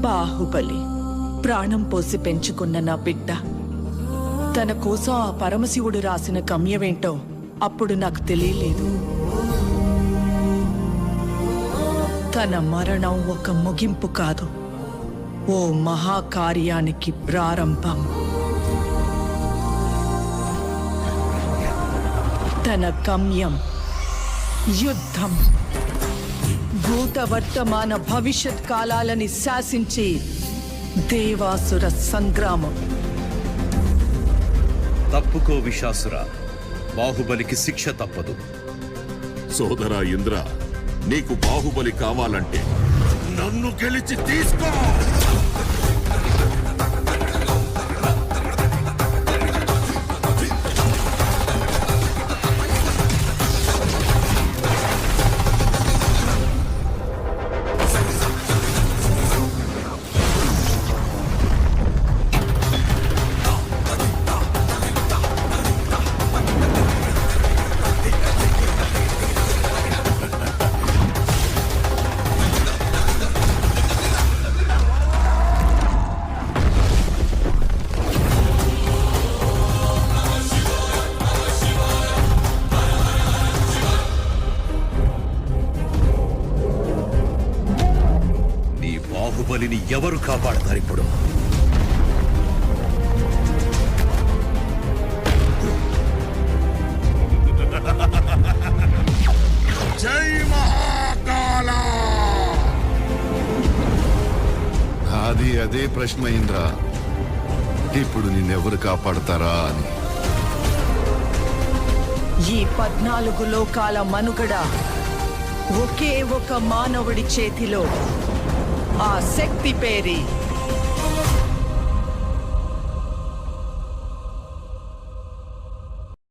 బాహుబలి ప్రాణం పోసి పెంచుకున్న నా బిడ్డ తన కోసం ఆ పరమశివుడు రాసిన గమ్యమేంటో అప్పుడు నాకు తెలియలేదు. తన మరణం ఒక ముగింపు కాదు, ఓ మహాకార్యానికి ప్రారంభం. తన గమ్యం యుద్ధం. భూత వర్తమాన భవిష్యత్ కాలాలని శాసించి దేవాసుర సంగ్రామం. తప్పుకో విశాసుర, బాహుబలికి శిక్ష తప్పదు. సోదరా ఇంద్ర, నీకు బాహుబలి కావాలంటే నన్ను గెలిచి తీసుకో. బాహుబలిని ఎవరు కాపాడతారు ఇప్పుడు? జై మహాకాల. అది అదే ప్రశ్న ఇంద్ర, ఇప్పుడు నిన్నెవరు కాపాడతారా అని. ఈ 14 లోకాల మనుగడ ఒకే ఒక మానవుడి చేతిలో. ఆ శక్తి పేరి